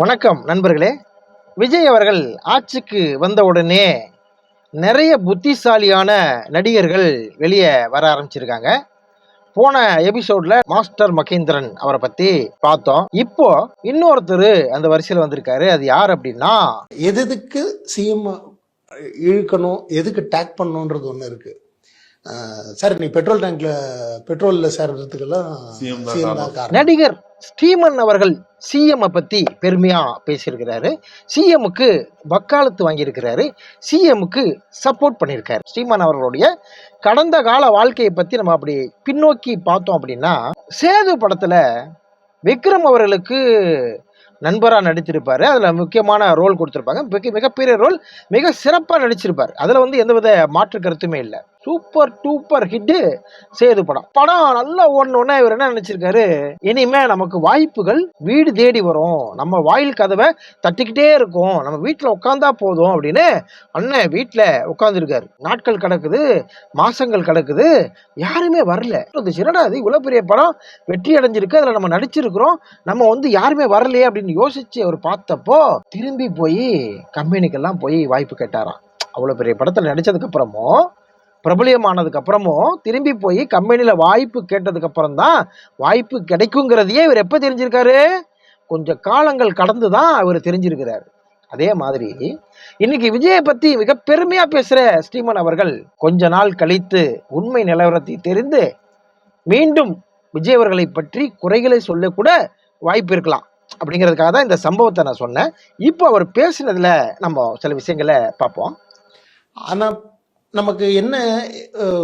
வணக்கம் நண்பர்களே. விஜய் அவர்கள் ஆட்சிக்கு வந்தவுடனே நிறைய புத்திசாலியான நடிகர்கள் வெளியே வர ஆரம்பிச்சிருக்காங்க. போன எபிசோட்ல மாஸ்டர் மகேந்திரன் அவரை பத்தி பார்த்தோம். இப்போ இன்னொருத்தர் அந்த வரிசையில் வந்திருக்காரு. அது யார் அப்படின்னா, எதுக்கு சிஎம் இழுக்கணும், எதுக்கு டேக் பண்ணணுன்றது ஒன்று இருக்கு. சார் நீ பெட்ரோல்ல சேர்றதுக்கெல்லாம் நடிகர் ஸ்டீமன் அவர்கள் சிஎம் பத்தி பெருமையா பேசியிருக்கிறாரு. சிஎம்முக்கு வக்காலத்து வாங்கியிருக்கிறாரு. சிஎம்முக்கு சப்போர்ட் பண்ணியிருக்காரு. ஸ்டீமன் அவர்களுடைய கடந்த கால வாழ்க்கையை பத்தி நம்ம அப்படி பின்னோக்கி பார்த்தோம் அப்படின்னா, சேது படத்துல விக்ரம் அவர்களுக்கு நண்பராக நடித்திருப்பாரு. அதில் முக்கியமான ரோல் கொடுத்துருப்பாங்க. மிகப்பெரிய ரோல், மிக சிறப்பாக நடிச்சிருப்பார். அதில் எந்தவித மாற்று கருத்துமே இல்லை. சூப்பர் டூப்பர் ஹிட்டு சேது படம். நல்லா ஓடணுன்னா இவர் என்ன நினைச்சிருக்காரு, இனிமே நமக்கு வாய்ப்புகள் வீடு தேடி வரும், நம்ம வாயில் கதவை தட்டிக்கிட்டே இருக்கும், நம்ம வீட்டில் உட்காந்தா போதும் அப்படின்னு அண்ணன் வீட்டில் உட்காந்துருக்காரு. நாட்கள் கிடக்குது, மாசங்கள் கிடக்குது, யாருமே வரல. சிறடா அது இவ்வளோ பெரிய படம் வெற்றி அடைஞ்சிருக்கு, அதில் நம்ம நடிச்சிருக்கிறோம், நம்ம யாருமே வரலையே அப்படின்னு யோசிச்சு அவர் பார்த்தப்போ திரும்பி போய் கம்பெனிக்கெல்லாம் போய் வாய்ப்பு கேட்டாராம். அவ்வளோ பெரிய படத்தில் நடிச்சதுக்கு அப்புறமும், பிரபலியமானதுக்கு அப்புறமும் திரும்பி போய் கம்பெனியில் வாய்ப்பு கேட்டதுக்கு அப்புறம் தான் வாய்ப்பு கிடைக்குங்கிறதையே இவர் எப்போ தெரிஞ்சிருக்காரு, கொஞ்சம் காலங்கள் கடந்து தான் அவர் தெரிஞ்சிருக்கிறாரு. அதே மாதிரி இன்னைக்கு விஜயை பத்தி மிக பெருமையா பேசுற ஸ்டீமன் அவர்கள் கொஞ்ச நாள் கழித்து உண்மை நிலவரத்தை தெரிந்து மீண்டும் விஜய் அவர்களை பற்றி குறைகளை சொல்லக்கூட வாய்ப்பு இருக்கலாம். அப்படிங்கிறதுக்காக தான் இந்த சம்பவத்தை நான் சொன்னேன். இப்போ அவர் பேசினதுல நம்ம சில விஷயங்களை பார்ப்போம். ஆனா நமக்கு என்ன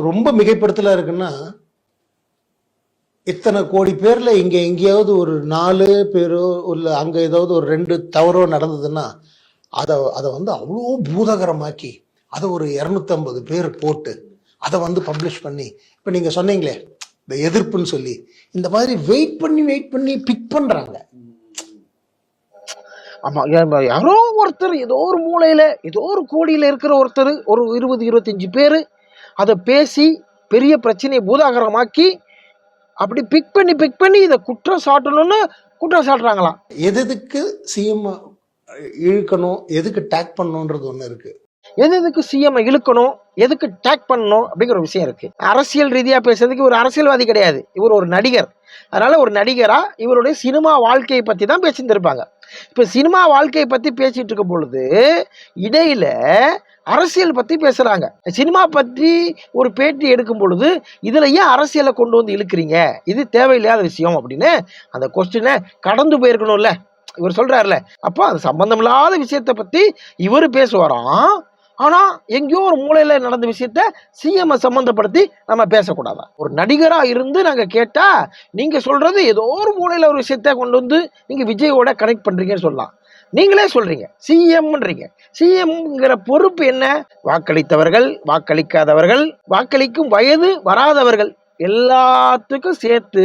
ரொம்ப மிகைப்படுத்தலா இருக்குன்னா, இத்தனை கோடி பேர்ல இங்க எங்கேயாவது ஒரு 4 பேரோ இல்லை அங்க ஏதாவது ஒரு 2 தவறோ நடந்ததுன்னா அதை அவ்வளோ பூதகரமாக்கி அதை ஒரு 250 பேர் போட்டு அதை பப்ளிஷ் பண்ணி, இப்போ நீங்க சொன்னீங்களே இந்த எதிர்ப்புன்னு சொல்லி, இந்த மாதிரி வெயிட் பண்ணி பிக் பண்றாங்க. ஆமா, யாரோ ஒருத்தர் ஏதோ ஒரு மூலையில ஏதோ ஒரு கோடியில இருக்கிற ஒருத்தர் ஒரு 20-25 பேரு அதை பேசி பெரிய பிரச்சனையை பூதாகரமாக்கி அப்படி பிக் பண்ணி இதை குற்றம் சாட்டணும்னு குற்றம் சாட்டுறாங்களாம். எதுக்கு சிஎம் இழுக்கணும், எதுக்கு டேக் பண்ணணுன்றது ஒண்ணு இருக்கு. எதுக்கு சிஎம் இழுக்கணும், எதுக்கு டேக் பண்ணணும் அப்படிங்கிற விஷயம் இருக்கு. அரசியல் ரீதியா பேசுறதுக்கு ஒரு அரசியல்வாதி கிடையாது, இவர் ஒரு நடிகர். அதனால ஒரு நடிகரா இவருடைய சினிமா வாழ்க்கையை பத்தி தான் பேசியிருந்திருப்பாங்க. இப்ப சினிமா வாழ்க்கையை பத்தி பேசிட்டு இருக்கும் பொழுது இடையில அரசியல் பத்தி பேசுறாங்க. சினிமா பற்றி ஒரு பேட்டி எடுக்கும் பொழுது இதுல ஏன் அரசியலை கொண்டு வந்து இழுக்கிறீங்க, இது தேவையில்லாத விஷயம் அப்படின்னு அந்த கொஸ்டினை கடந்து போயிருக்கணும்ல. இவர் சொல்றாருல, அப்போ அது சம்பந்தம் இல்லாத விஷயத்தை பத்தி இவர் பேசுவாராம். ஆனா எங்கேயோ ஒரு மூலையில நடந்த விஷயத்த சிஎம் சம்பந்தப்படுத்தி நம்ம பேசக்கூடாதா? ஒரு நடிகரா இருந்து நாங்க கேட்டா நீங்க சொல்றது ஏதோ ஒரு மூலையில ஒரு விஷயத்த கொண்டு வந்து நீங்க விஜயோட கனெக்ட் பண்றீங்கன்னு சொல்லலாம். நீங்களே சொல்றீங்க சிஎம்ன்றீங்க. சிஎம்ங்கிற பொறுப்பு என்ன? வாக்களித்தவர்கள், வாக்களிக்காதவர்கள், வாக்களிக்கும் வயது வராதவர்கள் எல்லாத்துக்கும் சேர்த்து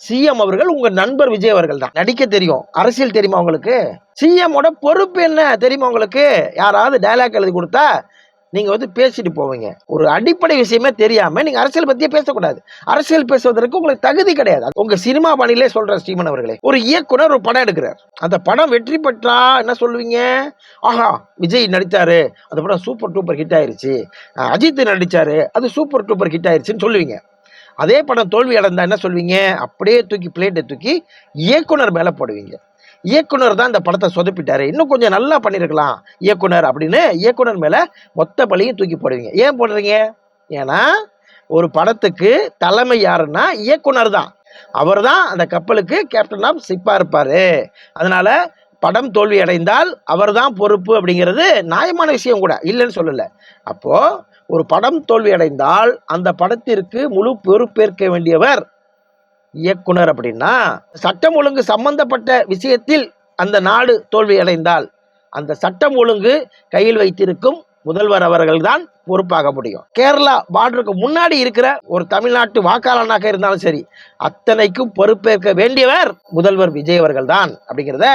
சிஎம் அவர்கள் உங்க நண்பர் விஜய் அவர்கள் தான். நடிக்க தெரியும், அரசியல் தெரியுமா உங்களுக்கு? சிஎம்மோட பொறுப்பு என்ன தெரியுமா உங்களுக்கு? யாராவது டைலாக் எழுதி கொடுத்தா நீங்க பேசிட்டு போவீங்க. ஒரு அடிப்படை விஷயமே தெரியாம நீங்க அரசியல் பத்தியே பேசக்கூடாது. அரசியல் பேசுவதற்கு உங்களுக்கு தகுதி கிடையாது. உங்க சினிமா பணியிலே சொல்ற ஸ்டீமன் அவர்களே, ஒரு இயக்குனர் ஒரு படம் எடுக்கிறார், அந்த படம் வெற்றி பெற்றா என்ன சொல்லுவீங்க? ஆஹா, விஜய் நடித்தாரு, அந்த படம் சூப்பர் டூப்பர் ஹிட் ஆயிருச்சு, அஜித் நடிச்சாரு, அது சூப்பர் டூப்பர் ஹிட் ஆயிருச்சுன்னு சொல்லுவீங்க. அதே படம் தோல்வி அடைந்தா என்ன சொல்வீங்க? அப்படியே தூக்கி பிளேட்டை தூக்கி இயக்குனர் மேல போடுவீங்க. இயக்குனர் தான் இந்த படத்தை சொதப்பிட்டாரு, இன்னும் கொஞ்சம் நல்லா பண்ணிருக்கலாம் இயக்குனர் அப்படின்னு இயக்குனர் மேல மொத்த பழியும் தூக்கி போடுவீங்க. ஏன் போடுறீங்க? ஏன்னா ஒரு படத்துக்கு தலைமை யாருன்னா இயக்குனர் தான். அவர் தான் அந்த கப்பலுக்கு கேப்டன் ஆஃப் ஷிப்பா இருப்பாரு. அதனால படம் தோல்வி அடைந்தால் அவர் தான் பொறுப்பு அப்படிங்கிறது நியாயமான விஷயம் கூட, இல்லைன்னு சொல்லல. அப்போ ஒரு படம் தோல்வி அடைந்தால் அந்த படத்திற்கு முழு பொறுப்பேற்க வேண்டியவர் இயக்குனர். அப்படின்னா சட்டம் ஒழுங்கு சம்பந்தப்பட்ட விஷயத்தில் அந்த நாடு தோல்வி அடைந்தால் அந்த சட்டம் ஒழுங்கு கையில் வைத்திருக்கும் முதல்வர் அவர்கள் தான் பொறுப்பாக முடியும். கேரளா பார்டருக்கு முன்னாடி இருக்கிற ஒரு தமிழ்நாட்டு வாக்காளனாக இருந்தாலும் சரி, அத்தனைக்கும் பொறுப்பேற்க வேண்டியவர் முதல்வர் விஜய் அவர்கள் தான் அப்படிங்கிறத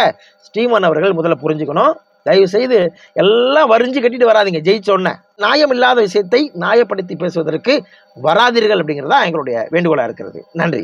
ஸ்டீமன் அவர்கள் முதல்ல புரிஞ்சுக்கணும். தயவு செய்து எல்லாம் வரிஞ்சு கட்டிட்டு வராதிங்க. ஜெயிச்சோன்ன நியாயம் இல்லாத விஷயத்தை நியாயப்படுத்தி பேசுவதற்கு வராதீர்கள் அப்படிங்கிறதா எங்களுடைய வேண்டுகோளா இருக்கிறது. நன்றி.